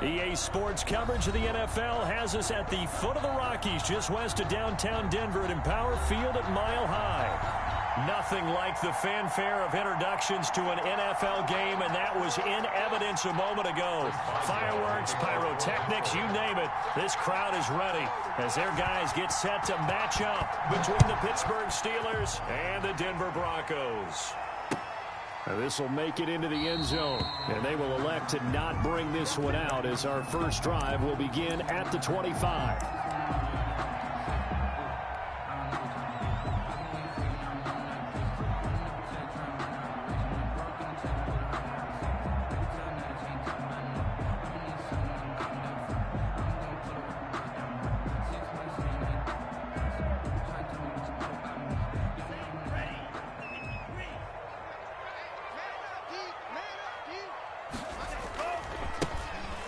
EA Sports coverage of the NFL has us at the foot of the Rockies, just west of downtown Denver at Empower Field at Mile High. Nothing like the fanfare of introductions to an NFL game, and that was in evidence a moment ago. Fireworks, pyrotechnics, you name it. This crowd is ready as their guys get set to match up between the Pittsburgh Steelers and the Denver Broncos. This will make it into the end zone, and they will elect to not bring this one out as our first drive will begin at the 25.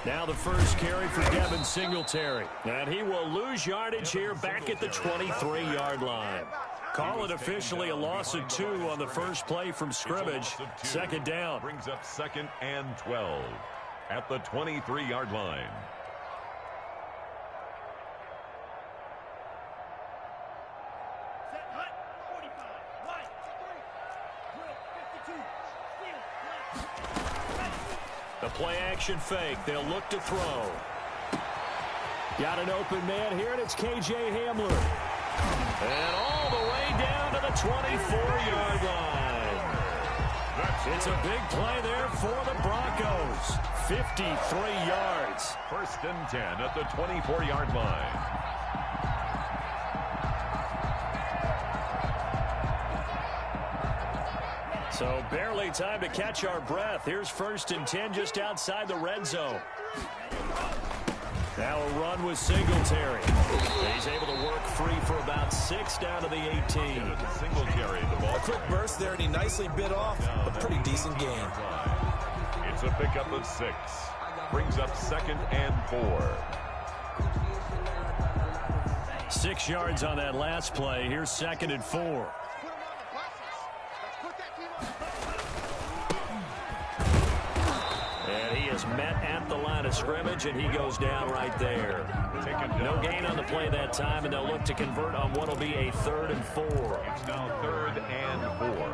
Now the first carry for Devin Singletary. And he will lose yardage here back at the 23-yard line. Call it officially a loss of 2 on the first play from scrimmage. Second down. Brings up 2nd and 12 at the 23-yard line. The play-action fake. They'll look to throw. Got an open man here, and it's K.J. Hamler. And all the way down to the 24-yard line. It's a big play there for the Broncos. 53 yards. 1st and 10 at the 24-yard line. So barely time to catch our breath. Here's 1st and 10 just outside the red zone. Now a run with Singletary. He's able to work free for about 6 down to the 18. Singletary, the ball. A quick burst there, and he nicely bit off a pretty decent gain. It's a pickup of 6. Brings up 2nd and 4. 6 yards on that last play. Here's 2nd and 4. And he is met at the line of scrimmage, and he goes down right there. No gain on the play that time, and they'll look to convert on what will be a 3rd and 4. It's now 3rd and 4.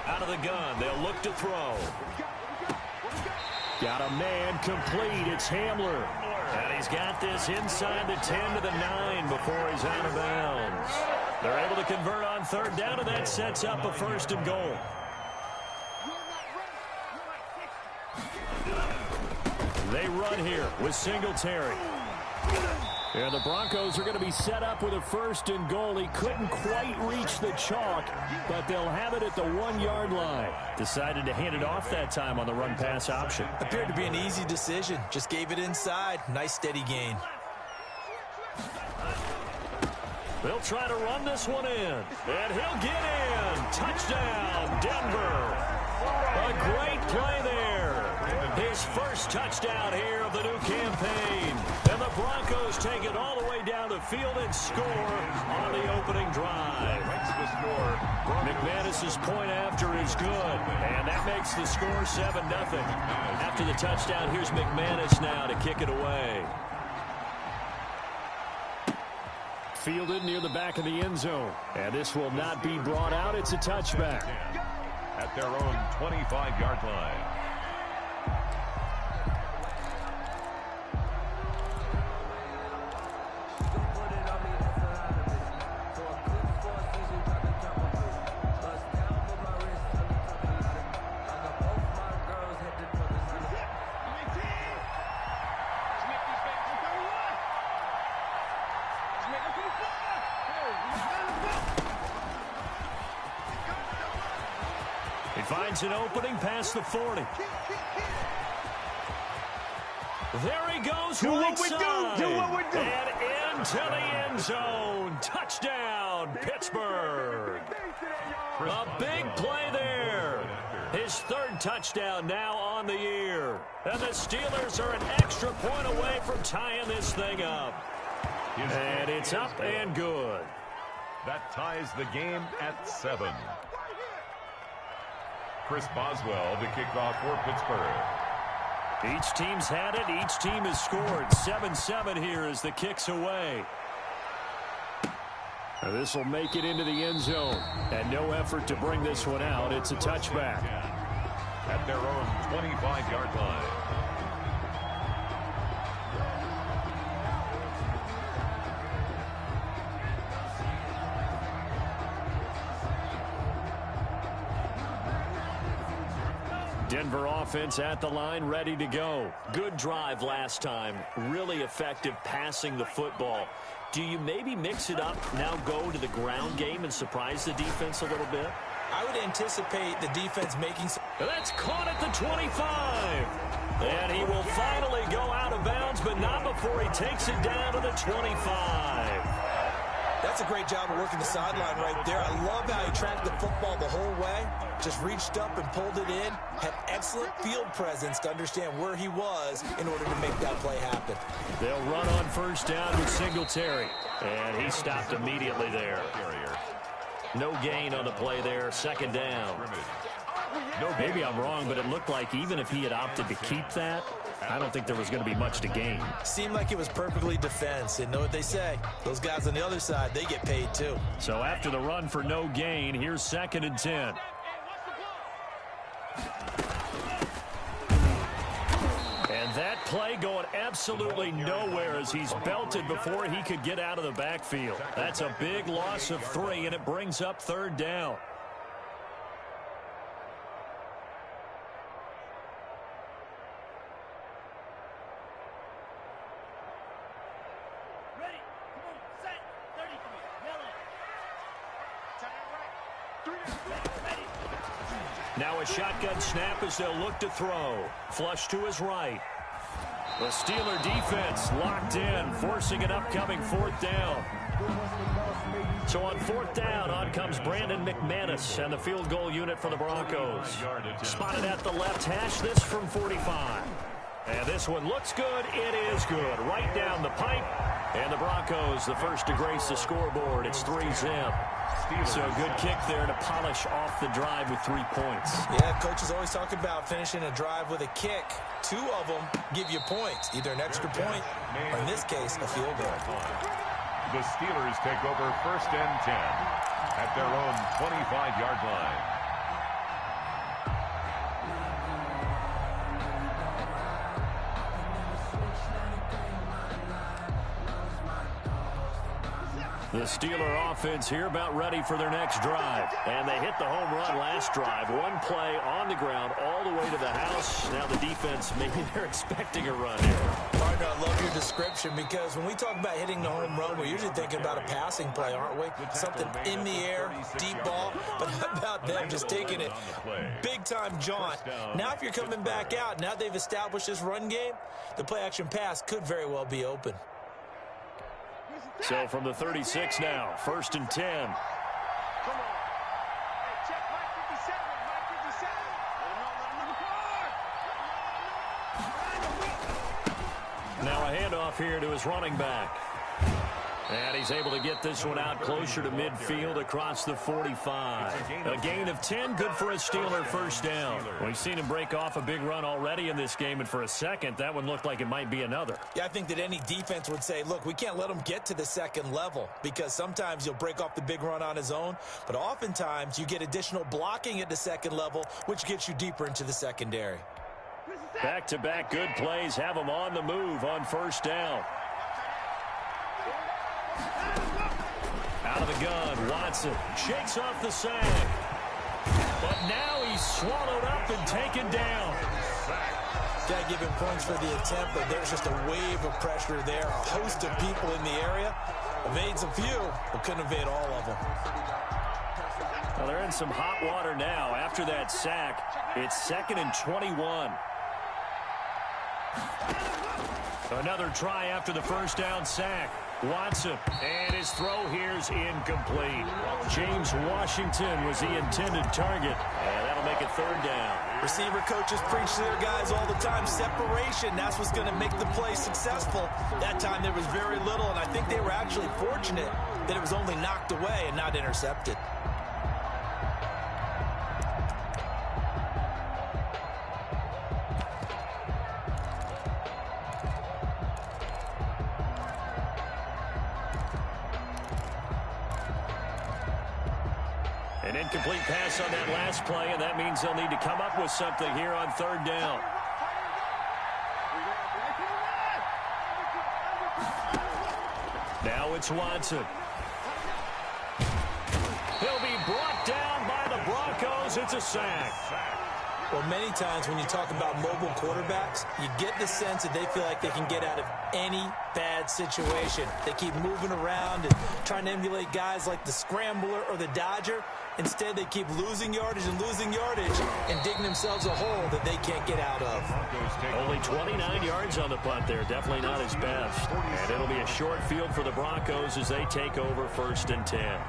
Out of the gun, they'll look to throw. Got a man complete. It's Hamler. And he's got this inside the 10 to the 9 before he's out of bounds. They're able to convert on 3rd down, and that sets up a 1st and goal. They run here with Singletary. And the Broncos are going to be set up with a 1st and goal. He couldn't quite reach the chalk, but they'll have it at the 1-yard line. Decided to hand it off that time on the run-pass option. Appeared to be an easy decision. Just gave it inside. Nice steady gain. They'll try to run this one in. And he'll get in. Touchdown, Denver. A great play there. His first touchdown here of the new campaign. And the Broncos take it all the way down the field and score on the opening drive. McManus's point after is good. And that makes the score 7-0. After the touchdown, here's McManus now to kick it away. Fielded near the back of the end zone. And this will not be brought out. It's a touchback. At their own 25-yard line. He finds an opening past the 40. There he goes. Do what we do. Do what we do. And into the end zone. Touchdown, Pittsburgh. A big play there. His 3rd touchdown now on the year. And the Steelers are an extra point away from tying this thing up. And it's up and good. That ties the game at 7. Chris Boswell to kick off for Pittsburgh. Each team's had it. Each team has scored. 7-7 here as the kick's away. This will make it into the end zone. And no effort to bring this one out. It's a touchback. At their own 25-yard line. Denver offense at the line, ready to go. Good drive last time. Really effective passing the football. Do you maybe mix it up, now go to the ground game and surprise the defense a little bit? I would anticipate the defense making some... That's caught at the 25. And he will finally go out of bounds, but not before he takes it down to the 25. That's a great job of working the sideline right there. I love how he tracked the football the whole way. Just reached up and pulled it in. Had excellent field presence to understand where he was in order to make that play happen. They'll run on first down with Singletary. And he stopped immediately there. No gain on the play there. Second down. Maybe I'm wrong, but it looked like even if he had opted to keep that, I don't think there was going to be much to gain. Seemed like it was perfectly defense. And know what they say? Those guys on the other side, they get paid too. So after the run for no gain, here's 2nd and 10. And that play going absolutely nowhere as he's belted before he could get out of the backfield. That's a big loss of 3, and it brings up 3rd down. Now a shotgun snap as they'll look to throw. Flush to his right. The Steeler defense locked in, forcing an upcoming 4th down. So on 4th down, on comes Brandon McManus and the field goal unit for the Broncos. Spotted at the left hash, this from 45. And this one looks good. It is good. Right down the pipe. And the Broncos, the first to grace the scoreboard. It's 3-zip. So a good kick there to polish off the drive with 3 points. Yeah, coaches always talk about finishing a drive with a kick. 2 of them give you points, either an extra point or, in this case, a field goal. The Steelers take over 1st and 10 at their own 25-yard line. The Steeler offense here about ready for their next drive. And they hit the home run last drive. 1 play on the ground all the way to the house. Now the defense, maybe they're expecting a run here. Partner, I love your description because when we talk about hitting the home run, we're usually thinking about a passing play, aren't we? Something in the air, deep ball. But how about them just taking it big-time jaunt? Now if you're coming back out, now they've established this run game, the play-action pass could very well be open. So from the 36 now, 1st and 10. Now a handoff here to his running back. And he's able to get this one out closer to midfield across the 45. A gain of 10, good for a Steeler first down. We've seen him break off a big run already in this game, and for a second, that one looked like it might be another. Yeah, I think that any defense would say, look, we can't let him get to the 2nd level because sometimes you'll break off the big run on his own, but oftentimes you get additional blocking at the 2nd level, which gets you deeper into the secondary. Back-to-back good plays have him on the move on first down. Out of the gun, Watson shakes off the sack. But now he's swallowed up and taken down. Got to give him points for the attempt, but there's just a wave of pressure there. A host of people in the area. Evades a few, but couldn't evade all of them. Well, they're in some hot water now. After that sack, it's 2nd and 21. Another try after the first down sack. Watson, and his throw here is incomplete. James Washington was the intended target, and that'll make it 3rd down. Receiver coaches preach to their guys all the time, separation. That's what's going to make the play successful. That time there was very little, and I think they were actually fortunate that it was only knocked away and not intercepted. An incomplete pass on that last play, and that means they'll need to come up with something here on 3rd down. Now it's Watson. He'll be brought down by the Broncos. It's a sack. Well, many times when you talk about mobile quarterbacks, you get the sense that they feel like they can get out of any bad situation. They keep moving around and trying to emulate guys like the Scrambler or the Dodger. Instead, they keep losing yardage and digging themselves a hole that they can't get out of. Only 29 yards on the punt there. Definitely not his best. And it'll be a short field for the Broncos as they take over 1st and 10.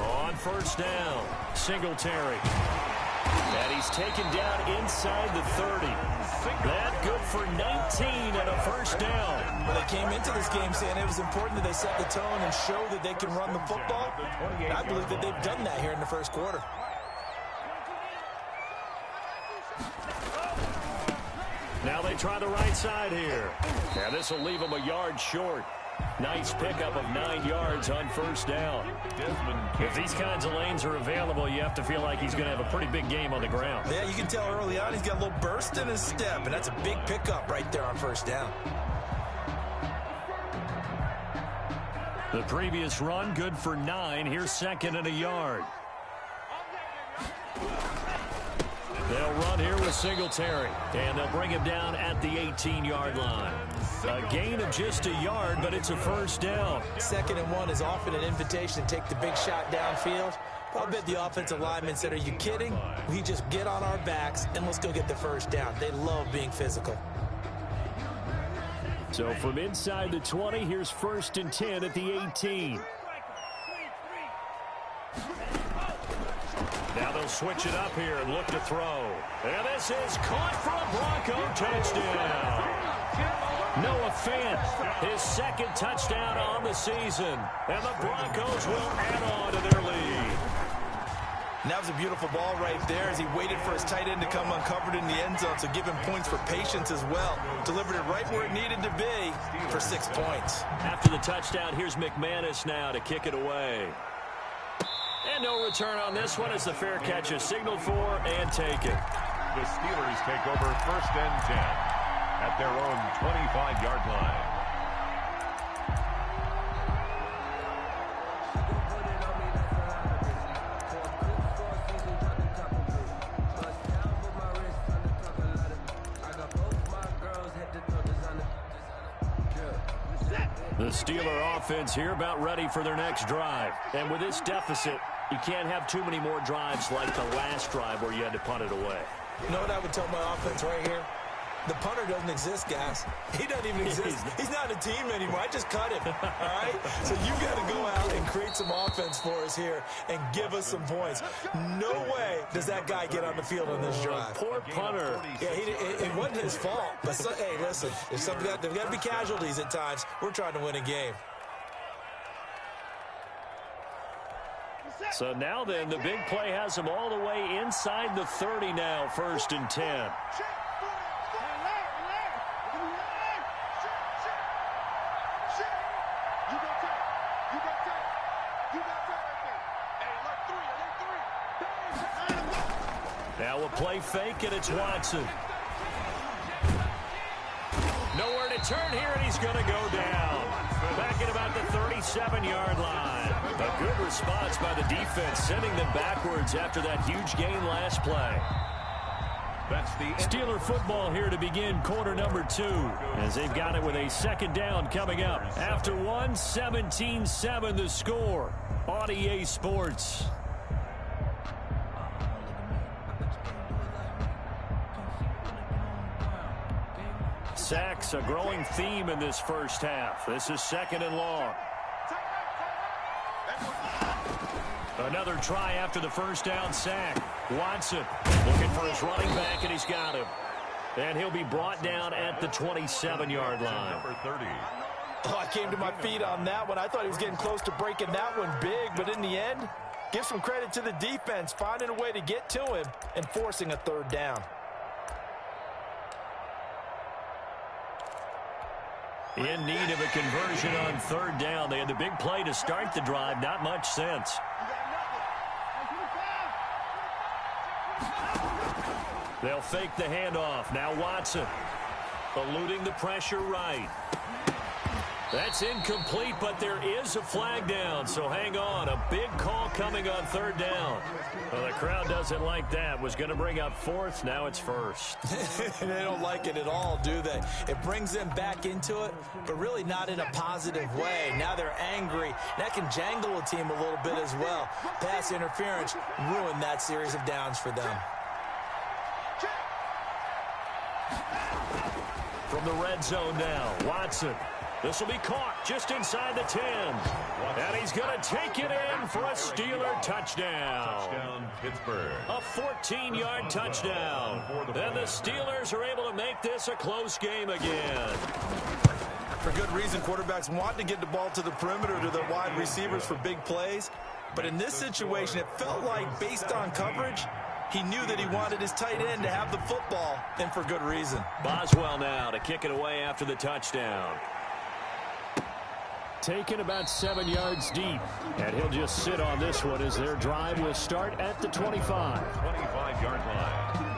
On 1st down, Singletary. And he's taken down inside the 30. That good for 19 and a 1st down. Well, they came into this game saying it was important that they set the tone and show that they can run the football. And I believe that they've done that here in the 1st quarter. Now they try the right side here. And this will leave them a yard short. Nice pickup of 9 yards on 1st down. If these kinds of lanes are available, you have to feel like he's going to have a pretty big game on the ground. Yeah, you can tell early on he's got a little burst in his step, and that's a big pickup right there on 1st down. The previous run, good for 9. Here's 2nd and a yard. They'll run here with Singletary, and they'll bring him down at the 18-yard line. A gain of just a yard, but it's a 1st down. 2nd and 1 is often an invitation to take the big shot downfield. I'll bet the offensive lineman said, are you kidding? We just get on our backs, and let's go get the 1st down. They love being physical. So from inside the 20, here's 1st and 10 at the 18. Now they'll switch it up here and look to throw. And this is caught for a Bronco touchdown. Noah Fant, his 2nd touchdown on the season. And the Broncos will add on to their lead. And that was a beautiful ball right there as he waited for his tight end to come uncovered in the end zone, so give him points for patience as well. Delivered it right where it needed to be for 6 points. After the touchdown, here's McManus now to kick it away. And no return on this one as the fair catch is signaled for and taken. The Steelers take over 1st and 10 at their own 25-yard line. The Steeler offense here about ready for their next drive. And with this deficit, you can't have too many more drives like the last drive where you had to punt it away. You know what I would tell my offense right here? The punter doesn't exist, guys. He doesn't even exist. He's not a team anymore. I just cut him, all right? So you got to go out and create some offense for us here and give us some points. No way does that guy get on the field on this drive. Poor punter. Yeah, it wasn't his fault. But, hey, listen, there's got to be casualties at times. We're trying to win a game. So now then, the big play has them all the way inside the 30 now, 1st and 10. Now a play fake, and it's Watson. Nowhere to turn here, and he's going to go down. Back at about the 37-yard line. A good response by the defense, sending them backwards after that huge gain last play. That's the Steeler football here to begin quarter number 2, as they've got it with a 2nd down coming up. After 17-7 the score on EA Sports. Sacks, a growing theme in this first half. This is 2nd and long. Another try after the first down sack. Watson looking for his running back, and he's got him. And he'll be brought down at the 27-yard line. Number 30. Oh, I came to my feet on that one. I thought he was getting close to breaking that one big, but in the end, give some credit to the defense, finding a way to get to him and forcing a 3rd down. In need of a conversion on 3rd down. They had the big play to start the drive. Not much sense. They'll fake the handoff. Now Watson eluding the pressure right. That's incomplete, but there is a flag down, so hang on. A big call coming on 3rd down. Well, the crowd doesn't like that. Was going to bring up 4th. Now it's 1st. They don't like it at all, do they? It brings them back into it, but really not in a positive way. Now they're angry. That can jangle a team a little bit as well. Pass interference ruined that series of downs for them. From the red zone now, Watson. This will be caught just inside the 10. And he's going to take it in for a Steeler touchdown. Touchdown, Pittsburgh. A 14-yard touchdown. And the Steelers are able to make this a close game again. For good reason, quarterbacks want to get the ball to the perimeter to their wide receivers for big plays. But in this situation, it felt like, based on coverage, he knew that he wanted his tight end to have the football, and for good reason. Boswell now to kick it away after the touchdown. Taken about 7 yards deep. And he'll just sit on this one as their drive will start at the 25. 25-yard line.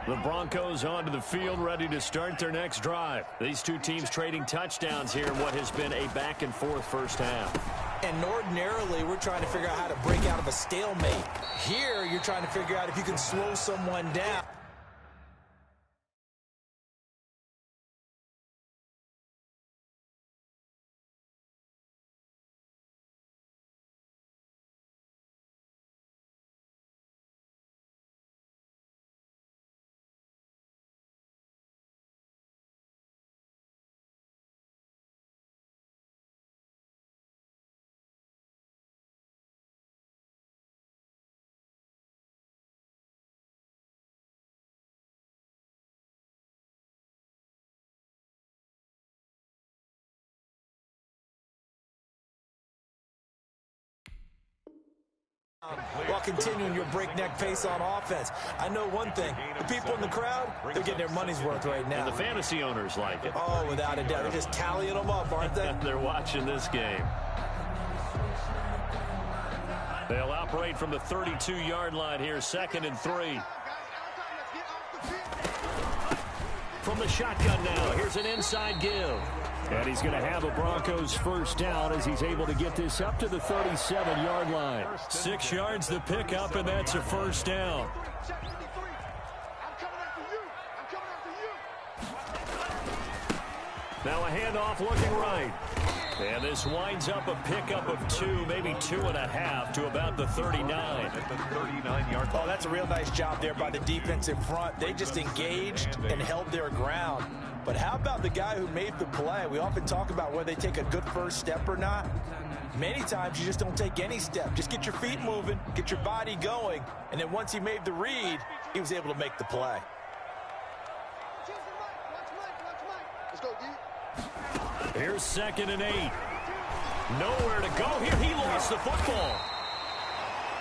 The Broncos onto the field, ready to start their next drive. These two teams trading touchdowns here in what has been a back-and-forth first half. And ordinarily, we're trying to figure out how to break out of a stalemate. Here, you're trying to figure out if you can slow someone down. While continuing your breakneck pace on offense. I know one thing. The people in the crowd, they're getting their money's worth right now. And the fantasy owners like it. Oh, without a doubt. They're just tallying them up, aren't they? They're watching this game. They'll operate from the 32-yard line here, 2nd and 3. From the shotgun now, here's an inside give. And he's going to have a Broncos first down as he's able to get this up to the 37-yard line. 6 yards the pickup, and that's a first down. Now a handoff looking right. And this winds up a pickup of 2, maybe 2.5 to about the 39. At the 39-yard line. Oh, that's a real nice job there by the defensive front. They just engaged and held their ground. But how about the guy who made the play? We often talk about whether they take a good first step or not. Many times you just don't take any step. Just get your feet moving, get your body going, and then once he made the read, he was able to make the play. Here's 2nd and 8. Nowhere to go here. He lost the football.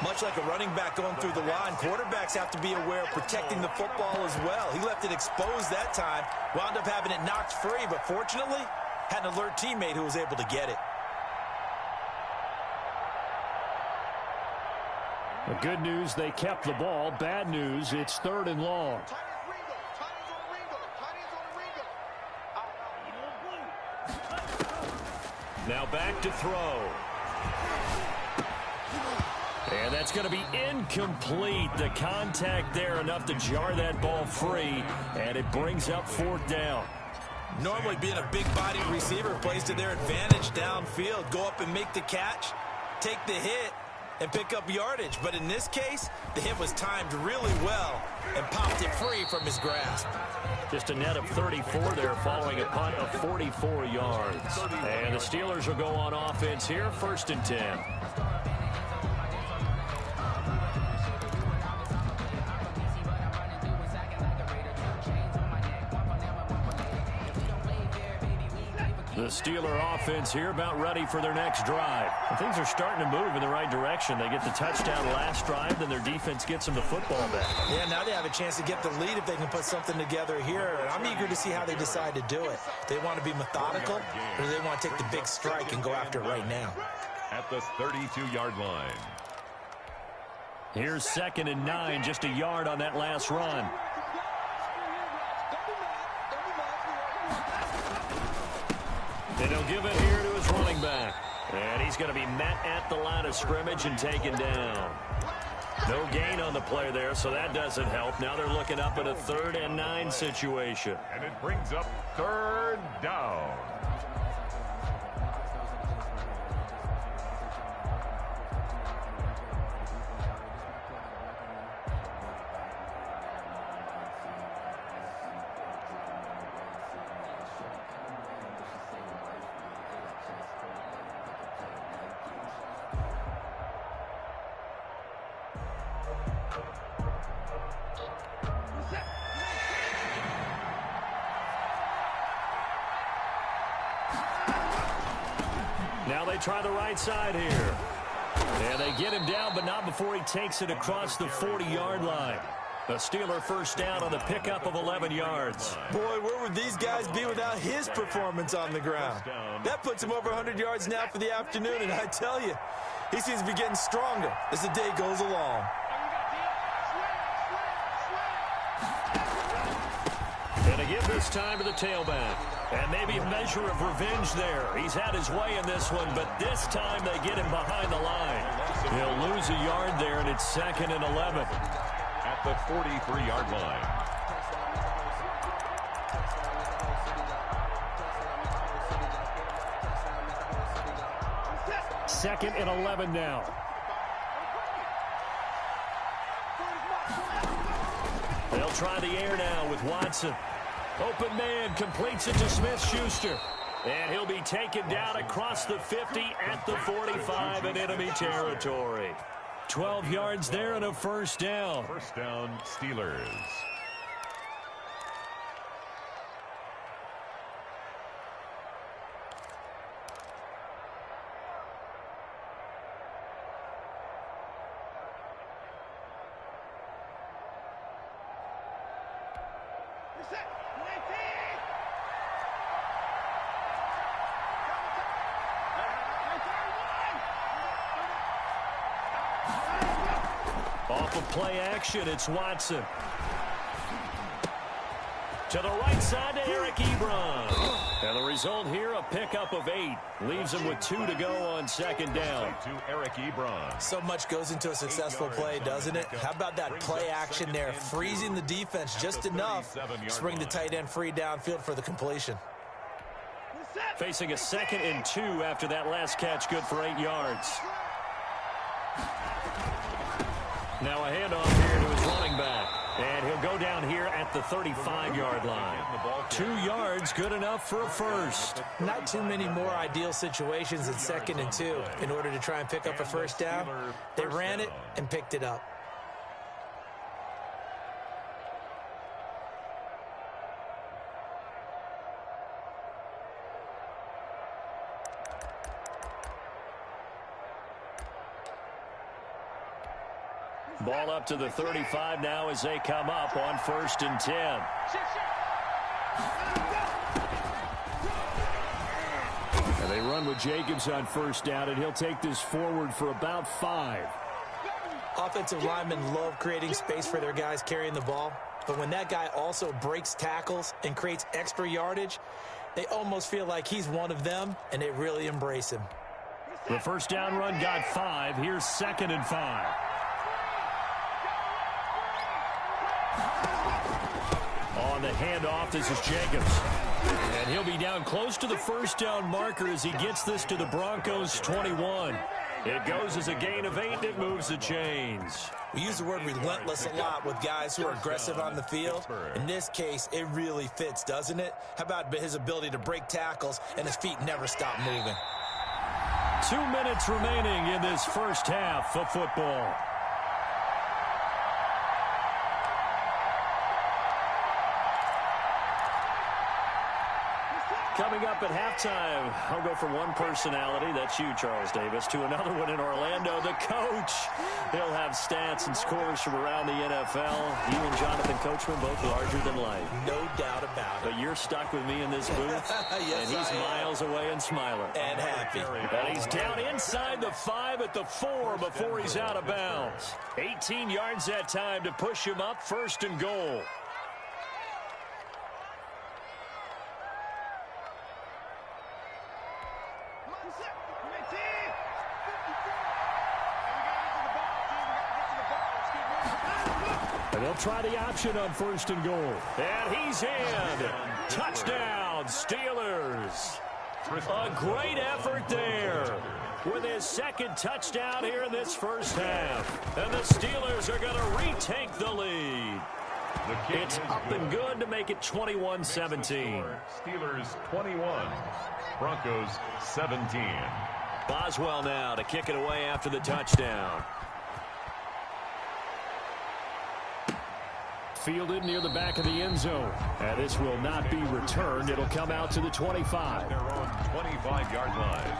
Much like a running back going through the line, quarterbacks have to be aware of protecting the football as well. He left it exposed that time, wound up having it knocked free, but fortunately, had an alert teammate who was able to get it. The good news, they kept the ball. Bad news, it's 3rd and long. Now back to throw. And that's going to be incomplete. The contact there enough to jar that ball free, and it brings up 4th down. Normally being a big-bodied receiver plays to their advantage downfield. Go up and make the catch. take the hit and pick up yardage. But in this case, the hit was timed really well and popped it free from his grasp. Just a net of 34 there following a punt of 44 yards. And the Steelers will go on offense here, 1st and 10. The Steeler offense here about ready for their next drive. And things are starting to move in the right direction. They get the touchdown last drive, then their defense gets them the football back. Yeah, now they have a chance to get the lead if they can put something together here. And I'm eager to see how they decide to do it. They want to be methodical, or do they want to take the big strike and go after it right now? At the 32-yard line. Here's 2nd and 9, just a yard on that last run. And he'll give it here to his running back. And he's going to be met at the line of scrimmage and taken down. No gain on the play there, so that doesn't help. Now they're looking up at a 3rd and 9 situation. And it brings up 3rd down. Now they try the right side here. And they get him down, but not before he takes it across the 40-yard line. The Steeler 1st down on the pickup of 11 yards. Boy, where would these guys be without his performance on the ground? That puts him over 100 yards now for the afternoon, and I tell you, he seems to be getting stronger as the day goes along. And to give this time to the tailback. And maybe a measure of revenge there. He's had his way in this one, but this time they get him behind the line. He'll lose a yard there, and it's 2nd and 11. At the 43-yard line. Second and 11 now. They'll try the air now with Watson. Open man completes it to Smith-Schuster. And he'll be taken down across the 50 at the 45 in enemy territory. 12 yards there and a 1st down. 1st down, Steelers. Off of play action, it's Watson. To the right side to Eric Ebron. And the result here, a pickup of 8. Leaves him with 2 to go on 2nd down. To Eric Ebron. So much goes into a successful play, doesn't it? How about that play action there, freezing the defense just enough to bring the tight end free downfield for the completion. Facing a 2nd and 2 after that last catch, good for 8 yards. Now a handoff here to his running back. And he'll go down here at the 35-yard line. 2 yards, good enough for a 1st. Not too many more ideal situations in 2nd and 2 in order to try and pick up a 1st down. They ran it and picked it up. Ball up to the 35 now as they come up on 1st and 10. And they run with Jacobs on 1st down, and he'll take this forward for about 5. Offensive linemen love creating space for their guys carrying the ball. But when that guy also breaks tackles and creates extra yardage, they almost feel like he's one of them, and they really embrace him. The 1st down run got 5. Here's 2nd and 5. On the handoff, this is Jacobs. And he'll be down close to the 1st down marker as he gets this to the Broncos' 21. It goes as a gain of 8, and it moves the chains. We use the word relentless a lot with guys who are aggressive on the field. In this case, it really fits, doesn't it? How about his ability to break tackles and his feet never stop moving? 2 minutes remaining in this first half of football. Coming up at halftime, I'll go from one personality, that's you, Charles Davis, to another one in Orlando, the coach. He'll have stats and scores from around the NFL. You and Jonathan Coachman, both larger than life. No doubt about it. But you're stuck with me in this booth, yes, and he's miles away and smiling. And happy. And he's down inside the 5 at the 4 before he's out of bounds. 18 yards that time to push him up, 1st and goal. And they'll try the option on 1st and goal. And he's in. Touchdown, Steelers. A great effort there with his 2nd touchdown here in this first half. And the Steelers are going to retake the lead. It's up and good to make it 21-17. Steelers 21, Broncos 17. Boswell now to kick it away after the touchdown. Fielded near the back of the end zone. And this will not be returned. It'll come out to the 25. Their own 25-yard line.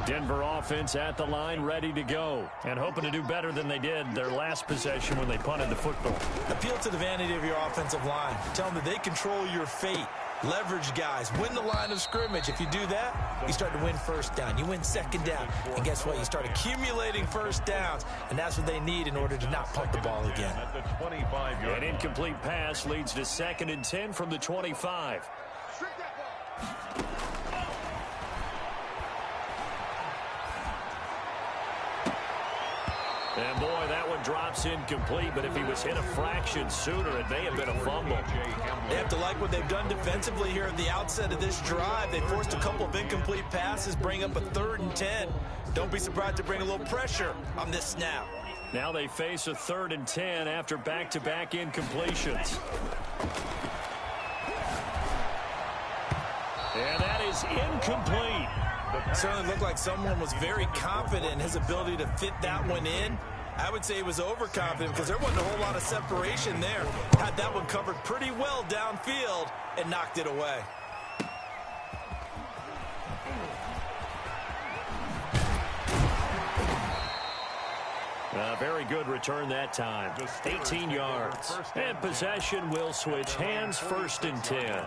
Denver offense at the line, ready to go. And hoping to do better than they did their last possession when they punted the football. Appeal to the vanity of your offensive line. Tell them that they control your fate. Leverage guys. Win the line of scrimmage. If you do that, you start to win 1st down. You win 2nd down. And guess what? You start accumulating 1st downs. And that's what they need in order to not punt the ball again. An incomplete pass leads to 2nd and 10 from the 25. And boy, that one drops incomplete, but if he was hit a fraction sooner, it may have been a fumble. They have to like what they've done defensively here at the outset of this drive. They forced a couple of incomplete passes, bring up a 3rd and 10. Don't be surprised to bring a little pressure on this snap. Now they face a 3rd and 10 after back-to-back incompletions. And that is incomplete. It certainly looked like someone was very confident in his ability to fit that one in. I would say he was overconfident because there wasn't a whole lot of separation there. Had that one covered pretty well downfield and knocked it away. A very good return that time. 18 yards. And possession will switch hands, 1st and 10.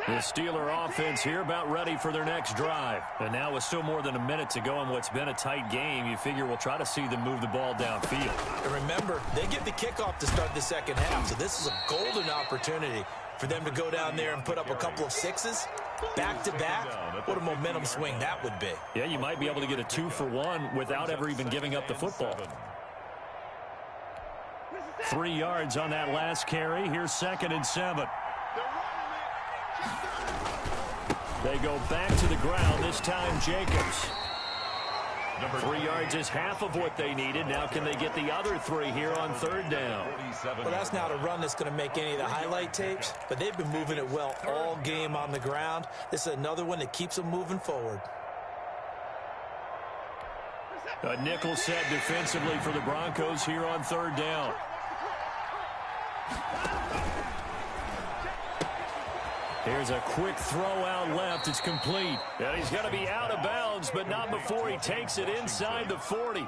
The Steeler offense here about ready for their next drive. And now with still more than a minute to go in what's been a tight game, you figure we'll try to see them move the ball downfield. And remember, they get the kickoff to start the 2nd half, so this is a golden opportunity for them to go down there and put up a couple of 6s. Back-to-back, what a momentum swing that would be. Yeah, you might be able to get a 2-for-1 without ever even giving up the football. 3 yards on that last carry. Here's 2nd and 7. They go back to the ground, this time Jacobs. 3 yards is half of what they needed. Now can they get the other 3 here on 3rd down? Well, that's not a run that's going to make any of the highlight tapes, but they've been moving it well all game on the ground. This is another one that keeps them moving forward. A nickel set defensively for the Broncos here on 3rd down. Here's a quick throw out left. It's complete. And he's going to be out of bounds, but not before he takes it inside the 40.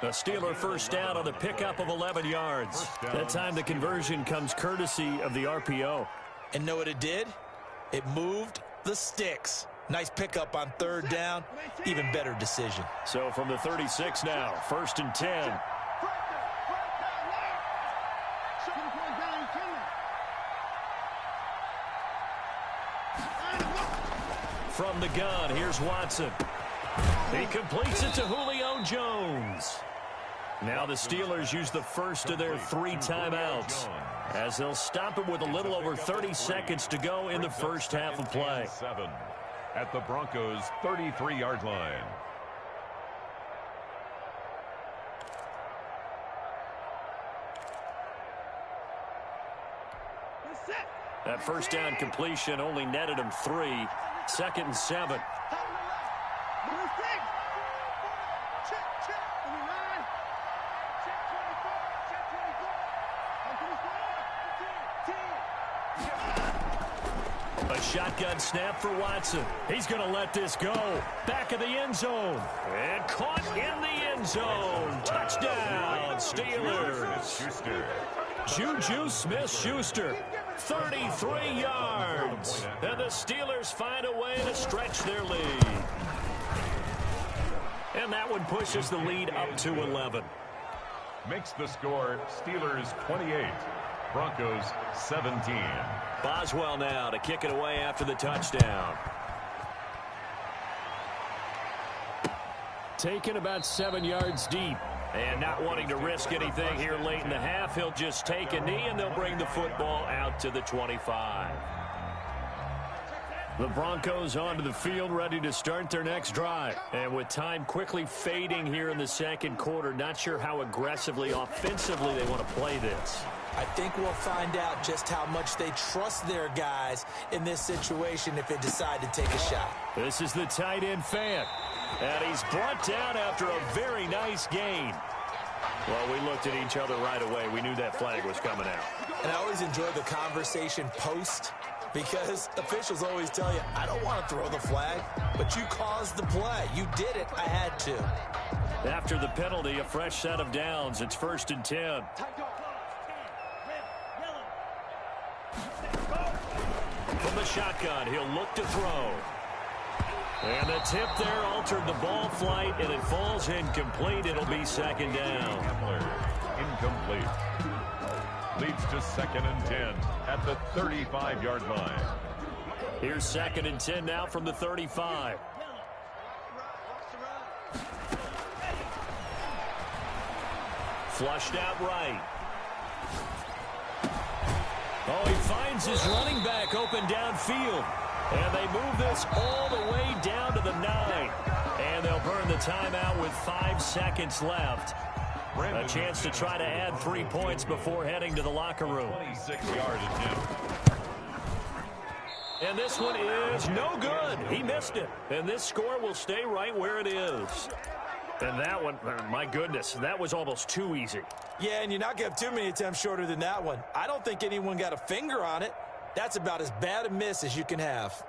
A Steeler 1st down on the pickup of 11 yards. That time the conversion comes courtesy of the RPO. And know what it did? It moved the sticks. Nice pickup on 3rd down. Even better decision. So from the 36 now, 1st and 10. From the gun, here's Watson. He completes it to Julio Jones. Now the Steelers use the first of their 3 timeouts, as they'll stop it with a little over 30 seconds to go in the first half of play. 7 at the Broncos' 33-yard line. That first down completion only netted him 3. 2nd and 7. A shotgun snap for Watson. He's going to let this go. Back of the end zone. And caught in the end zone. Touchdown, Steelers. Juju Smith-Schuster. 33 yards. And the Steelers find a way to stretch their lead. And that one pushes the lead up to 11. Makes the score Steelers 28, Broncos 17. Boswell now to kick it away after the touchdown. Taken about 7 yards deep. And not wanting to risk anything here late in the half, he'll just take a knee and they'll bring the football out to the 25. The Broncos onto the field ready to start their next drive. And with time quickly fading here in the second quarter, not sure how aggressively, offensively they want to play this. I think we'll find out just how much they trust their guys in this situation if they decide to take a shot. This is the tight end Fant. And he's brought down after a very nice gain. Well, we looked at each other right away. We knew that flag was coming out. And I always enjoy the conversation post, because officials always tell you, I don't want to throw the flag, but you caused the play. You did it. I had to. After the penalty, a fresh set of downs. It's 1st and 10. From the shotgun, he'll look to throw. And the tip there altered the ball flight, and it falls incomplete. It'll be 2nd down. Incomplete. Leads to 2nd and 10 at the 35-yard line. Here's 2nd and 10 now from the 35. Flushed out right. Oh, he finds his running back open downfield. And they move this all the way down to the 9. And they'll burn the timeout with 5 seconds left. A chance to try to add 3 points before heading to the locker room. 26-yard attempt. And this one is no good. He missed it. And this score will stay right where it is. And that one, my goodness, that was almost too easy. Yeah, and you're not going to have too many attempts shorter than that one. I don't think anyone got a finger on it. That's about as bad a miss as you can have.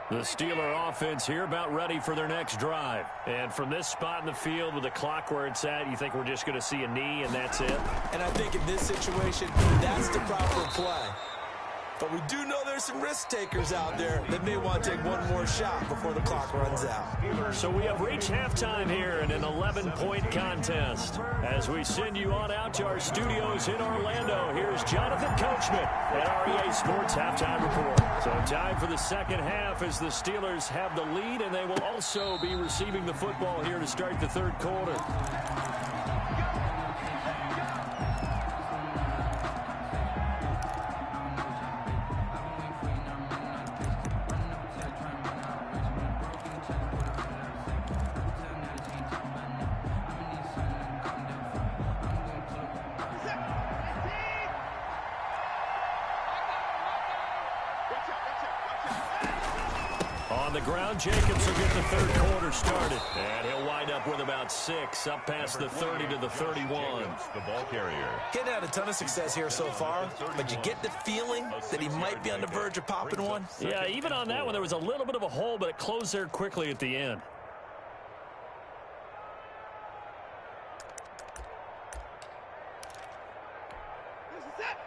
The Steeler offense here about ready for their next drive. And from this spot in the field with the clock where it's at, you think we're just going to see a knee and that's it? And I think in this situation, that's the proper play. But we do know there's some risk takers out there that may want to take one more shot before the clock runs out. So we have reached halftime here in an 11-point contest. As we send you on out to our studios in Orlando, here's Jonathan Coachman at REA Sports Halftime Report. So time for the second half as the Steelers have the lead, and they will also be receiving the football here to start the third quarter. On the ground, Jacobs will get the third quarter started. And he'll wind up with about 6, up past the 30 to the 31. The ball carrier. Getting had a ton of success here so far, but you get the feeling that he might be on the verge of popping one. Yeah, even on that one, there was a little bit of a hole, but it closed there quickly at the end.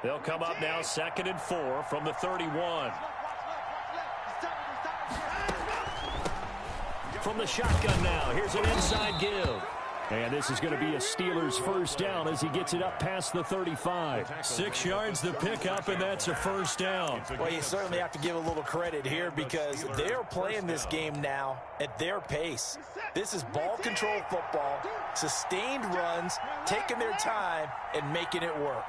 They'll come up now 2nd and 4 from the 31. From the shotgun now, here's an inside give. And this is going to be a Steelers first down as he gets it up past the 35. 6 yards the pickup, and that's a first down. Well, you certainly have to give a little credit here because they're playing this game now at their pace. This is ball control football, sustained runs, taking their time, and making it work.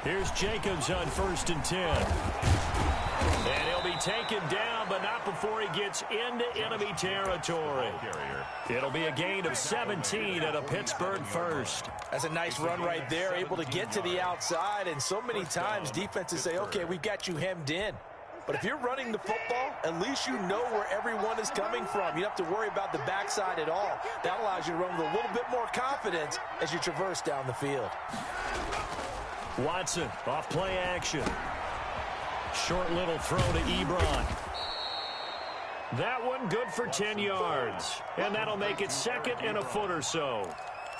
Here's Jacobs on 1st and 10. And he'll be taken down, but not before he gets into enemy territory. It'll be a gain of 17 at a Pittsburgh first. That's a nice run right there, able to get to the outside, and so many times defenses say, okay, we've got you hemmed in. But if you're running the football, at least you know where everyone is coming from. You don't have to worry about the backside at all. That allows you to run with a little bit more confidence as you traverse down the field. Watson off play action. Short little throw to Ebron. That one good for 10 yards. And that'll make it 2nd and a foot or so.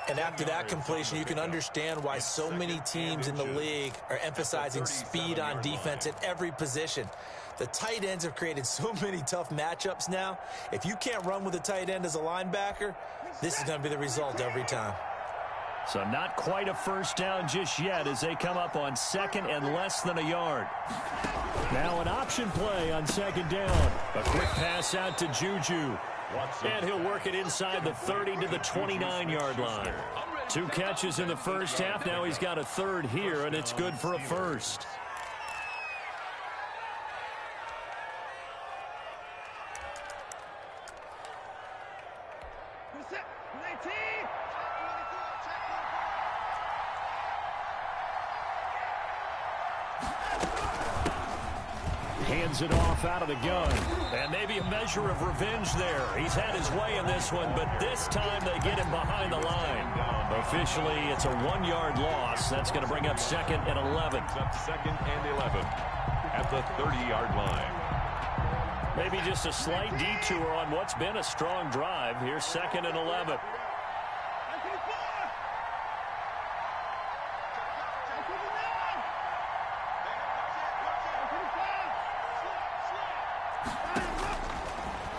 And after that completion, you can understand why so many teams in the league are emphasizing speed on defense at every position. The tight ends have created so many tough matchups now. If you can't run with a tight end as a linebacker, this is going to be the result every time. So not quite a first down just yet as they come up on 2nd and less than a yard. Now an option play on 2nd down. A quick pass out to Juju. And he'll work it inside the 30 to the 29-yard line. 2 catches in the first half. Now he's got a 3rd here, and it's good for a first. Hands it off out of the gun. And maybe a measure of revenge there. He's had his way in this one, but this time they get him behind the line. Officially, it's a 1-yard loss. That's going to bring up 2nd and 11. 2nd and 11 at the 30-yard line. Maybe just a slight detour on what's been a strong drive. Here's 2nd and 11.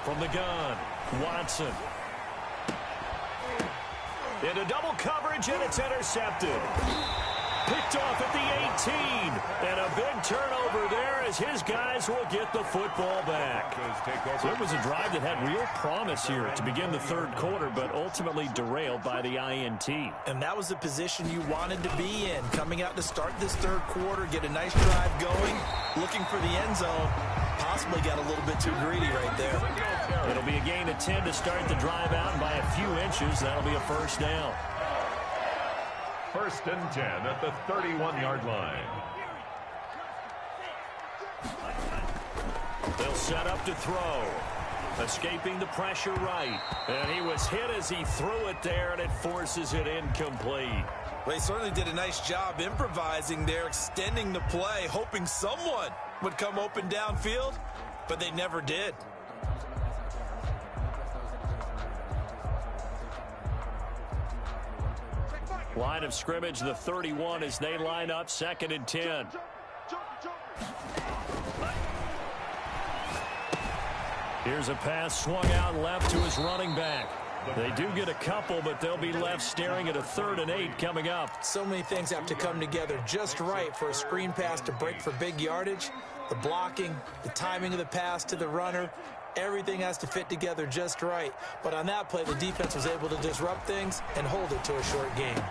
From the gun, Watson. Into double coverage, and it's intercepted. Picked off at the 18. And a big turnover there as his guys will get the football back. So it was a drive that had real promise here to begin the 3rd quarter, but ultimately derailed by the INT. And that was the position you wanted to be in. Coming out to start this 3rd quarter, get a nice drive going, looking for the end zone. Possibly got a little bit too greedy right there. It'll be a gain of 10 to start the drive out, and by a few inches, that'll be a first down. 1st and 10 at the 31-yard line. They'll set up to throw. Escaping the pressure right. And he was hit as he threw it there, and it forces it incomplete. Well, he certainly did a nice job improvising there, extending the play, hoping someone would come open downfield, but they never did. Line of scrimmage, the 31 as they line up 2nd and 10. Here's a pass swung out left to his running back. They do get a couple, but they'll be left staring at a 3rd and 8 coming up. So many things have to come together just right for a screen pass to break for big yardage. The blocking, the timing of the pass to the runner, everything has to fit together just right. But on that play, the defense was able to disrupt things and hold it to a short game.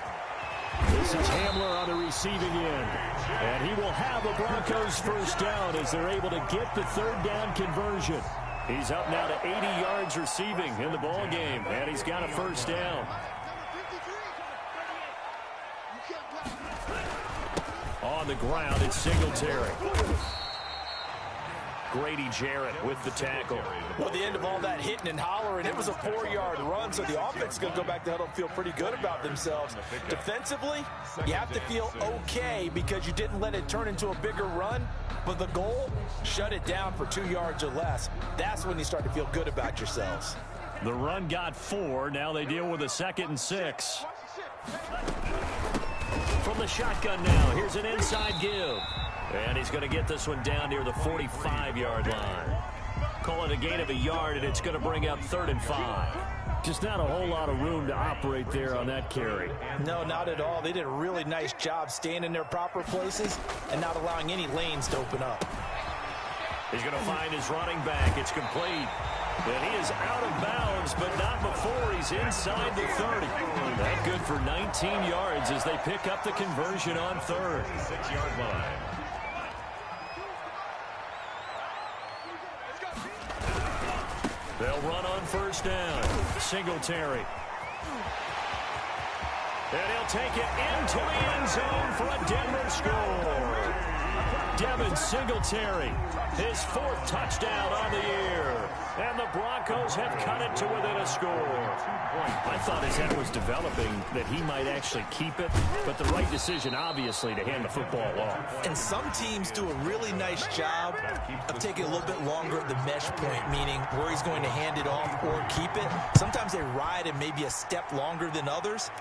This is Hamler on the receiving end. And he will have a Broncos first down as they're able to get the 3rd down conversion. He's up now to 80 yards receiving in the ball game, and he's got a first down. On the ground, it's Singletary. Grady Jarrett with the tackle. Well, the end of all that hitting and hollering, it was a 4-yard run, so the offense is going to go back to huddle and feel pretty good about themselves. Defensively, you have to feel okay because you didn't let it turn into a bigger run, but the goal, shut it down for 2 yards or less. That's when you start to feel good about yourselves. The run got 4. Now they deal with a 2nd and 6. From the shotgun now, here's an inside give. And he's going to get this one down near the 45-yard line. call it a gain of a yard, and it's going to bring up 3rd and 5. Just not a whole lot of room to operate there on that carry. No, not at all. They did a really nice job staying in their proper places and not allowing any lanes to open up. He's going to find his running back. It's complete. And he is out of bounds, but not before he's inside the 30. That good for 19 yards as they pick up the conversion on 3rd. 6-yard line. They'll run on 1st down. Singletary. And he'll take it into the end zone for a Denver score. Devin Singletary, his 4th touchdown on the year. And the Broncos have cut it to within a score. I thought as that was developing that he might actually keep it, but the right decision, obviously, to hand the football off. And some teams do a really nice job of taking a little bit longer at the mesh point, meaning where he's going to hand it off or keep it. Sometimes they ride it maybe a step longer than others.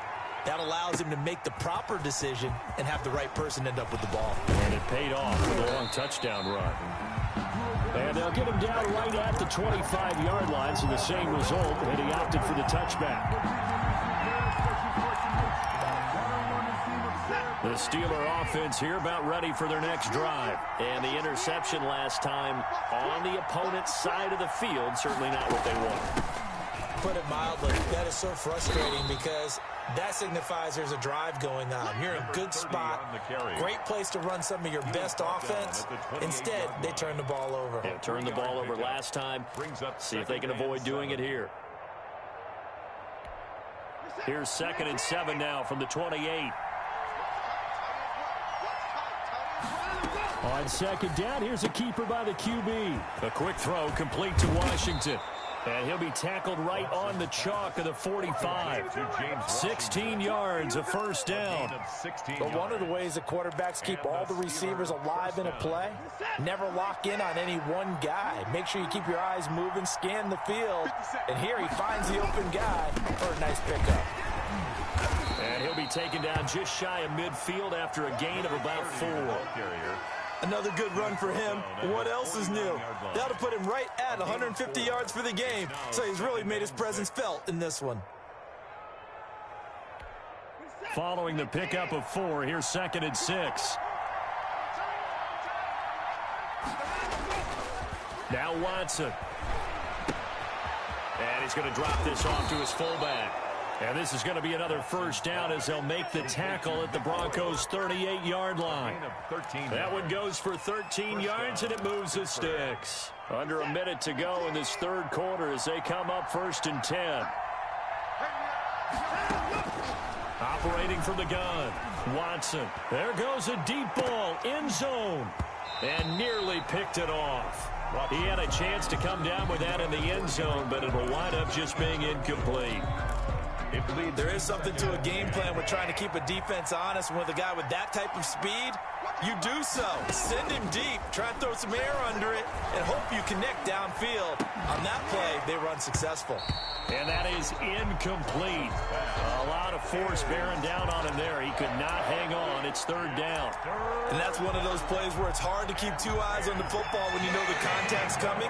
That allows him to make the proper decision and have the right person end up with the ball. And it paid off with a long touchdown run. And they'll get him down right at the 25-yard line, so the same result, and he opted for the touchback. The Steeler offense here about ready for their next drive. And the interception last time on the opponent's side of the field, certainly not what they want. Put it mildly, that is so frustrating because that signifies there's a drive going on. You're in a good spot, great place to run some of your best offense. Instead, they turn the ball over. Yeah, turned the ball over last time. See if they can avoid doing it here. Here's 2nd and 7 now from the 28. On 2nd down, here's a keeper by the QB. A quick throw complete to Washington. And he'll be tackled right on the chalk of the 45. 16 yards, a 1st down. But one of the ways that quarterbacks keep all the receivers alive in a play, never lock in on any one guy. Make sure you keep your eyes moving, scan the field. And here he finds the open guy for a nice pickup. And he'll be taken down just shy of midfield after a gain of about 4. Another good run for him. What else is new? That'll put him right at 150 yards for the game. So he's really made his presence felt in this one. Following the pickup of 4, here's 2nd and 6. Now Watson. And he's going to drop this off to his fullback. And this is going to be another 1st down as they'll make the tackle at the Broncos' 38-yard line. That one goes for 13 yards, and it moves the sticks. Under a minute to go in this 3rd quarter as they come up 1st and 10. Operating from the gun, Watson. There goes a deep ball, end zone, and nearly picked it off. He had a chance to come down with that in the end zone, but it'll wind up just being incomplete. There is something to a game plan with trying to keep a defense honest. With a guy with that type of speed, you do so. Send him deep, try and throw some air under it, and hope you connect downfield. On that play, they run successful. And that is incomplete. A lot of force bearing down on him there. He could not hang on. It's 3rd down. And that's one of those plays where it's hard to keep 2 eyes on the football when you know the contact's coming,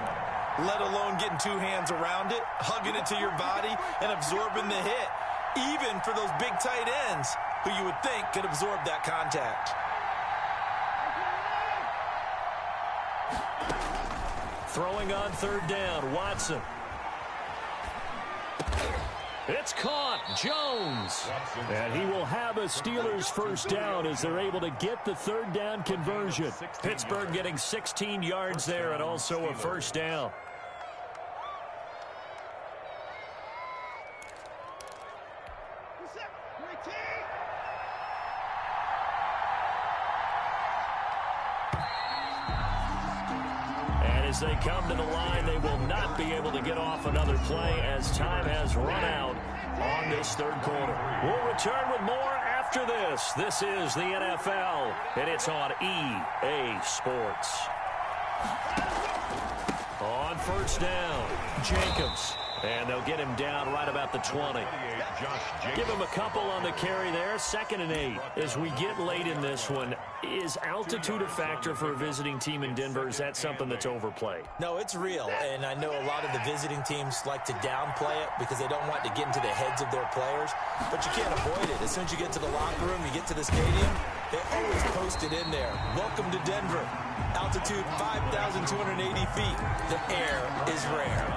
let alone getting 2 hands around it, hugging it to your body, and absorbing the hit, even for those big tight ends who you would think could absorb that contact. Throwing on 3rd down, Watson. It's caught, Jones. And he will have a Steelers 1st down as they're able to get the 3rd down conversion. Pittsburgh getting 16 yards there and also a 1st down. As they come to the line, they will not be able to get off another play as time has run out on this 3rd quarter. We'll return with more after this. This is the NFL, and it's on EA Sports. On 1st down, Jacobs. And they'll get him down right about the 20. Give him a couple on the carry there. 2nd and 8. As we get late in this one, is altitude a factor for a visiting team in Denver? Is that something that's overplayed? No, it's real. And I know a lot of the visiting teams like to downplay it because they don't want to get into the heads of their players. But you can't avoid it. As soon as you get to the locker room, you get to the stadium, they always post it in there. Welcome to Denver. Altitude 5,280 feet. The air is rare.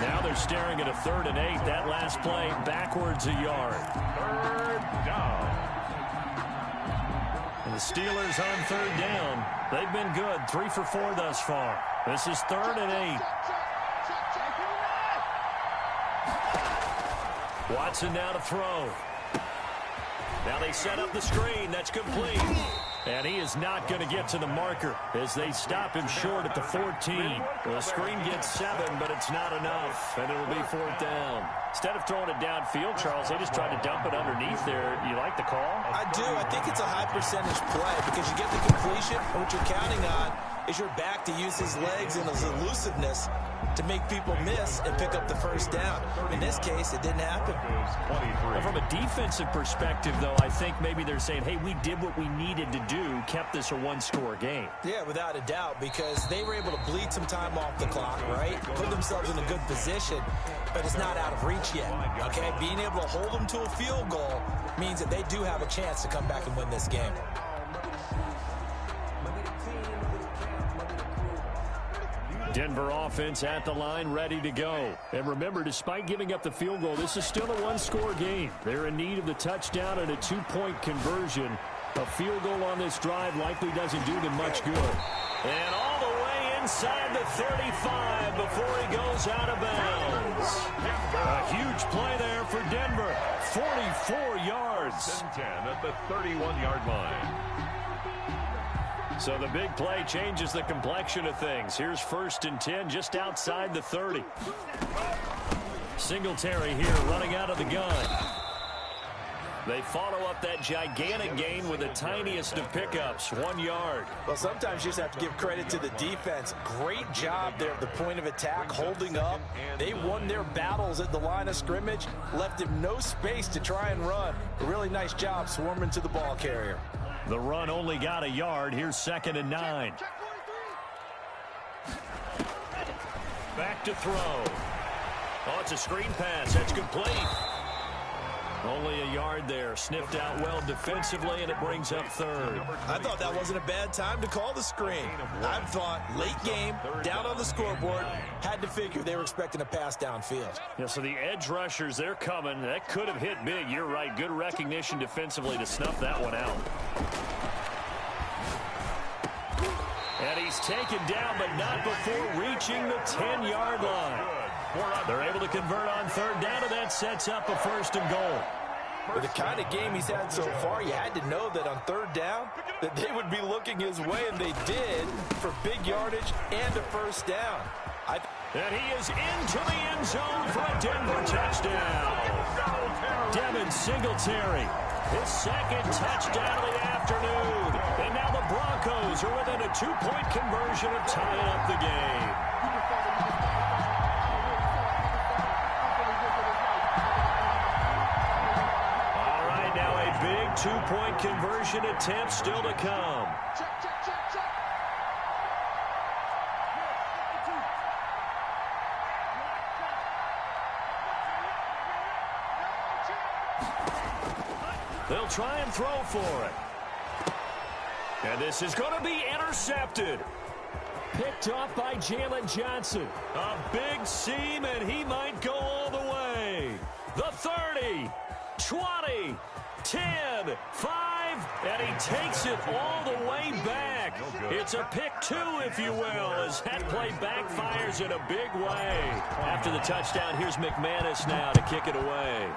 Now they're staring at a 3rd and 8. That last play backwards a yard. 3rd down. And the Steelers on 3rd down. They've been good. 3 for 4 thus far. This is 3rd and 8. Watson now to throw. Now they set up the screen. That's complete. And he is not going to get to the marker as they stop him short at the 14. The screen gets 7, but it's not enough, and it'll be 4th down. Instead of throwing it downfield, Charles, they just tried to dump it underneath there. You like the call? I do. I think it's a high percentage play because you get the completion, and what you're counting on is your back to use his legs and his elusiveness to make people miss and pick up the 1st down. In this case, it didn't happen. Well, from a defensive perspective, though, I think maybe they're saying, hey, we did what we needed to do, kept this a one-score game. Yeah, without a doubt, because they were able to bleed some time off the clock, right? Put themselves in a good position, but it's not out of reach yet, okay? Being able to hold them to a field goal means that they do have a chance to come back and win this game. Denver offense at the line, ready to go. And remember, despite giving up the field goal, this is still a one-score game. They're in need of the touchdown and a 2-point conversion. A field goal on this drive likely doesn't do them much good. And all the way inside the 35 before he goes out of bounds. A huge play there for Denver. 44 yards. 10 at the 31-yard line. So the big play changes the complexion of things. Here's 1st and 10 just outside the 30. Singletary here running out of the gun. They follow up that gigantic gain with the tiniest of pickups, 1 yard. Well, sometimes you just have to give credit to the defense. Great job there at the point of attack, holding up. They won their battles at the line of scrimmage, left him no space to try and run. A really nice job swarming to the ball carrier. The run only got a yard. Here's 2nd and 9. Back to throw. Oh, it's a screen pass. That's complete. Only a yard there. Sniffed out well defensively, and it brings up 3rd. I thought that wasn't a bad time to call the screen. I thought late game, down on the scoreboard, had to figure they were expecting a pass downfield. Yeah, so the edge rushers, they're coming. That could have hit big. You're right. Good recognition defensively to snuff that one out. And he's taken down, but not before reaching the 10-yard line. They're able to convert on 3rd down, and that sets up a 1st and goal. With the kind of game he's had so far, you had to know that on 3rd down, that they would be looking his way, and they did, for big yardage and a 1st down. And he is into the end zone for a Denver touchdown. Devin Singletary, his 2nd touchdown of the afternoon. And now the Broncos are within a 2-point conversion of tying up the game. All right, now a big 2-point conversion attempt still to come. They'll try and throw for it. And this is going to be intercepted. Picked off by Jalen Johnson. A big seam, and he might go all the way. The 30, 20, 10, 5, and he takes it all the way back. It's a pick 2, if you will, as that play backfires in a big way. After the touchdown, here's McManus now to kick it away.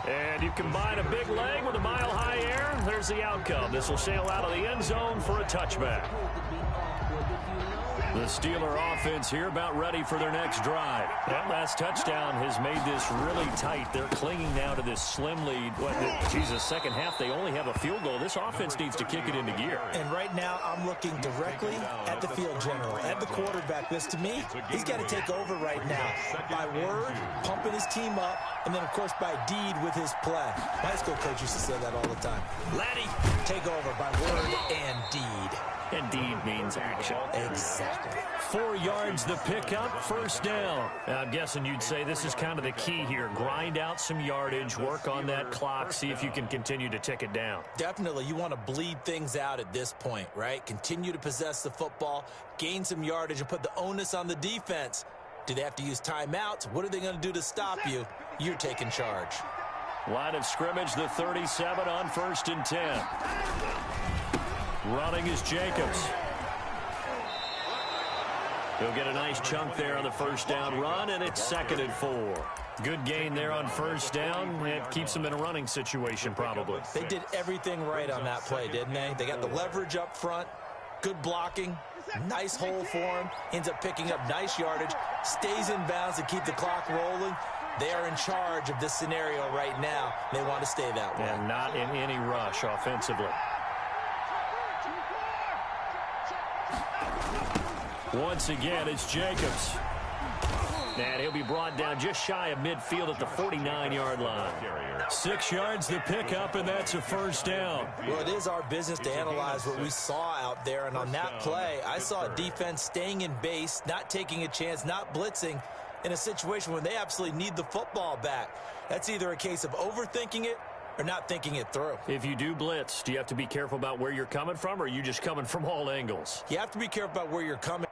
And you combine a big leg with a mile-high air, there's the outcome. This will sail out of the end zone for a touchback. The Steeler offense here about ready for their next drive. That last touchdown has made this really tight. They're clinging now to this slim lead. Jesus, second half, they only have a field goal. This offense needs to kick it into gear. And right now, I'm looking directly at the field general, at the quarterback. This, to me, he's got to take over right now. By word, pumping his team up, and then, of course, by deed with his play. My high school coach used to say that all the time. Laddie, take over by word and deed. And deed means action. Exactly. 4 yards the pickup, first down. Now, I'm guessing you'd say this is kind of the key here. Grind out some yardage, work on that clock, see if you can continue to tick it down. Definitely. You want to bleed things out at this point, right? Continue to possess the football, gain some yardage, and put the onus on the defense. Do they have to use timeouts? What are they going to do to stop you? You're taking charge. Line of scrimmage, the 37 on 1st and 10. Running is Jacobs. He'll get a nice chunk there on the first down run, and it's 2nd and 4. Good gain there on first down. It keeps them in a running situation, probably. They did everything right on that play, didn't they? They got the leverage up front, good blocking, nice hole for him, ends up picking up nice yardage, stays in bounds to keep the clock rolling. They are in charge of this scenario right now. They want to stay that way. And not in any rush offensively. Once again, it's Jacobs. And he'll be brought down just shy of midfield at the 49-yard line. 6 yards the pickup, and that's a first down. Well, it is our business to analyze what we saw out there. And on that play, I saw a defense staying in base, not taking a chance, not blitzing in a situation when they absolutely need the football back. That's either a case of overthinking it or not thinking it through. If you do blitz, do you have to be careful about where you're coming from, or are you just coming from all angles? You have to be careful about where you're coming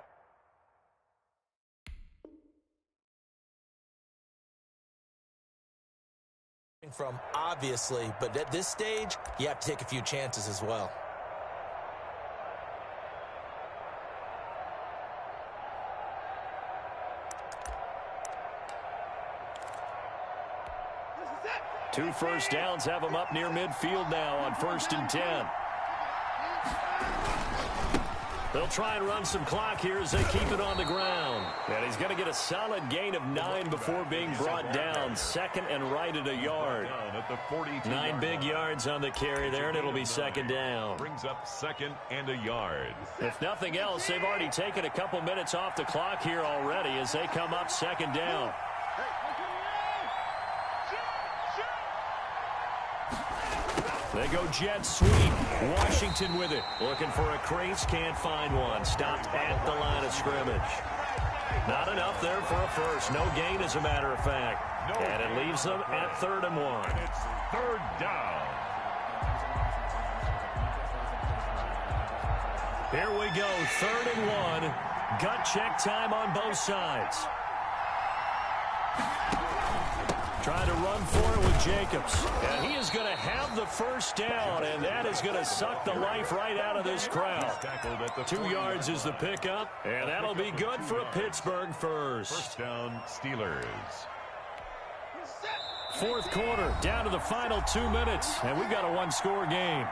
from, obviously, but at this stage, you have to take a few chances as well. Two first downs have them up near midfield now on 1st and 10. They'll try and run some clock here as they keep it on the ground. And he's going to get a solid gain of 9 before being brought down. 2nd and right at a yard. 9 big yards on the carry there, and it'll be 2nd down. Brings up 2nd and a yard. If nothing else, they've already taken a couple minutes off the clock here already as they come up 2nd down. They go jet sweep. Washington with it. Looking for a crease. Can't find one. Stopped at the line of scrimmage. Not enough there for a first. No gain, as a matter of fact. And it leaves them at 3rd and 1. And it's 3rd down. Here we go. 3rd and 1. Gut check time on both sides. Trying to run for it with Jacobs. And he is going to have the first down, and that is going to suck the life right out of this crowd. 2 yards is the pickup, and that'll be good for a Pittsburgh first. First down, Steelers. 4th quarter, down to the final 2 minutes, and we've got a 1-score game.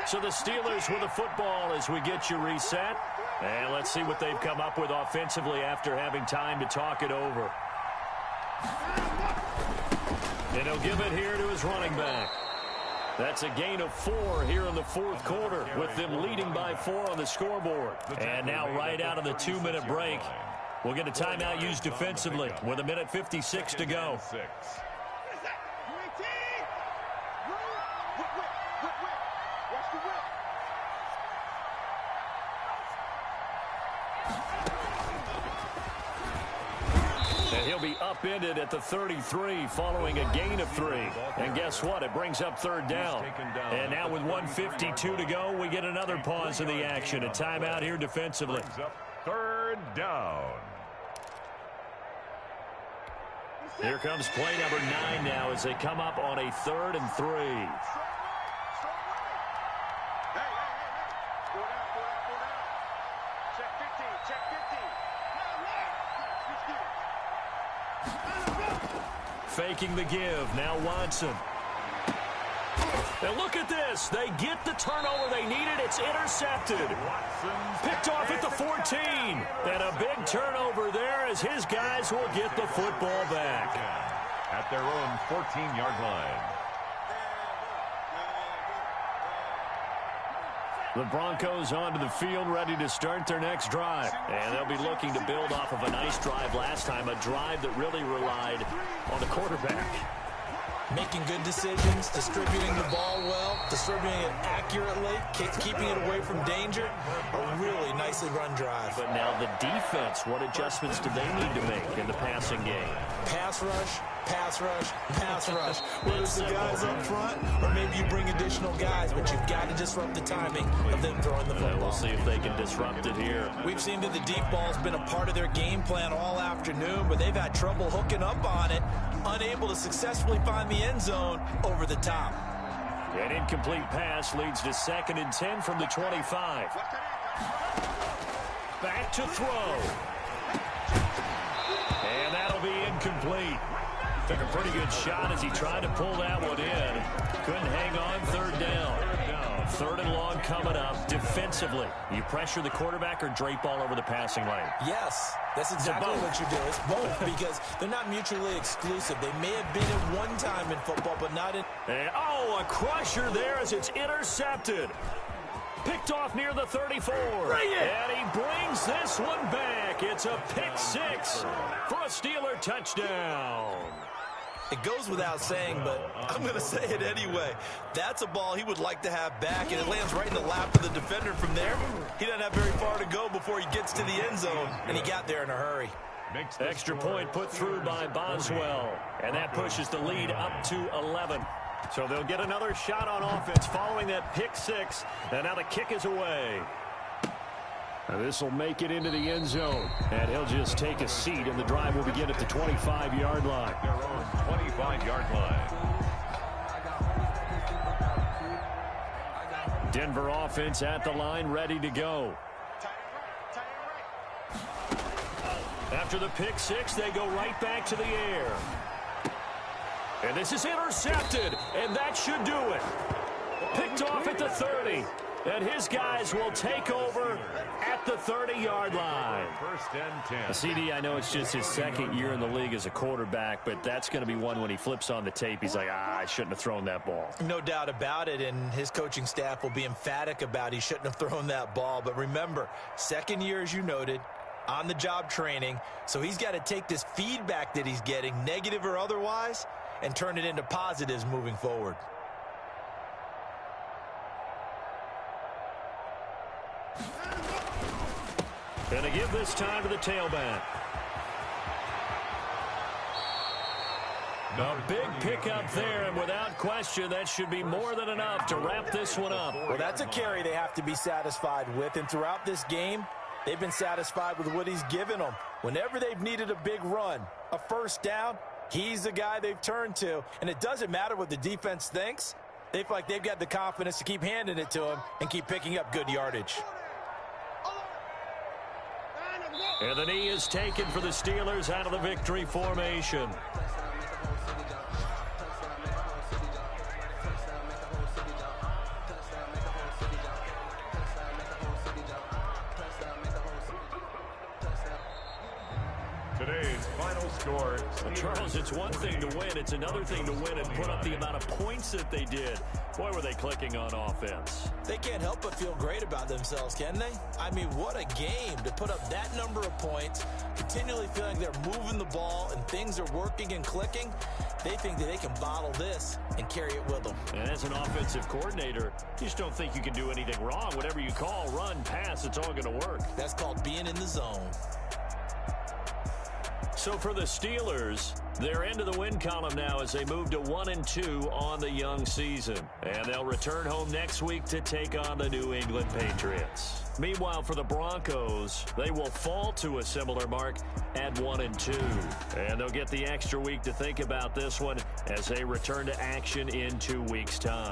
So the Steelers with the football as we get you reset. And let's see what they've come up with offensively after having time to talk it over. And he'll give it here to his running back. That's a gain of 4 here in the 4th quarter with them leading by 4 on the scoreboard. And now right out of the 2-minute break, we'll get a timeout used defensively with 1:56 to go. And he'll be upended at the 33 following a gain of 3. And guess what? It brings up 3rd down. And now with 1:52 to go, we get another pause in the action. A timeout here defensively. 3rd down. Here comes play number 9 now as they come up on a 3rd and 3. faking the give. Now Watson. And look at this. They get the turnover they needed. It's intercepted. Picked off at the 14. And a big turnover there as his guys will get the football back. At their own 14-yard line. The Broncos onto the field, ready to start their next drive. And they'll be looking to build off of a nice drive last time, a drive that really relied on the quarterback. Making good decisions, distributing the ball well, distributing it accurately, keeping it away from danger. A really nicely run drive. But now the defense, what adjustments do they need to make in the passing game? Pass rush, pass rush, pass rush. Whether it's the guys up front or maybe you bring additional guys, but you've got to disrupt the timing of them throwing the football. We'll see if they can disrupt it here. We've seen that the deep ball's been a part of their game plan all afternoon, but they've had trouble hooking up on it, unable to successfully find the end zone over the top. An incomplete pass leads to 2nd and 10 from the 25. Back to throw. And that'll be incomplete. Took a pretty good shot as he tried to pull that one in. Couldn't hang on. 3rd down. 3rd and long coming up. Defensively, you pressure the quarterback or drape all over the passing lane? Yes, that's exactly what you do. It's both because they're not mutually exclusive. They may have been at one time in football, but not in... And, a crusher there as it's intercepted. Picked off near the 34. And he brings this one back. It's a pick 6 for a Steeler touchdown. It goes without saying, but I'm going to say it anyway. That's a ball he would like to have back, and it lands right in the lap of the defender from there. He doesn't have very far to go before he gets to the end zone, and he got there in a hurry. Extra point put through by Boswell, and that pushes the lead up to 11. So they'll get another shot on offense following that pick 6, and now the kick is away. This will make it into the end zone, and he'll just take a seat, and the drive will begin at the 25-yard line. Their own 25-yard line. Denver offense at the line, ready to go. After the pick 6, they go right back to the air. And this is intercepted, and that should do it. Picked off at the 30. And his guys will take over at the 30-yard line. 1st and 10. CD, I know it's just his 2nd year in the league as a quarterback, but that's going to be one when he flips on the tape. He's like, I shouldn't have thrown that ball. No doubt about it, and his coaching staff will be emphatic about he shouldn't have thrown that ball. But remember, 2nd year, as you noted, on-the-job training, so he's got to take this feedback that he's getting, negative or otherwise, and turn it into positives moving forward. And to give this time to the tailback. A big pickup there, and without question, that should be more than enough to wrap this one up. Well, that's a carry they have to be satisfied with, and throughout this game, they've been satisfied with what he's given them. Whenever they've needed a big run, a 1st down, he's the guy they've turned to, and it doesn't matter what the defense thinks. They feel like they've got the confidence to keep handing it to him and keep picking up good yardage. And the knee is taken for the Steelers out of the victory formation. Today's final score. Well, Charles, it's one thing to win. It's another thing to win and put up the amount of points that they did. Boy, were they clicking on offense. They can't help but feel great about themselves, can they? I mean, what a game to put up that number of points, continually feeling they're moving the ball and things are working and clicking. They think that they can bottle this and carry it with them. And as an offensive coordinator, you just don't think you can do anything wrong. Whatever you call, run, pass, it's all going to work. That's called being in the zone. So for the Steelers, they're into the win column now as they move to 1-2 on the young season. And they'll return home next week to take on the New England Patriots. Meanwhile, for the Broncos, they will fall to a similar mark at 1-2. And they'll get the extra week to think about this one as they return to action in 2 weeks' time.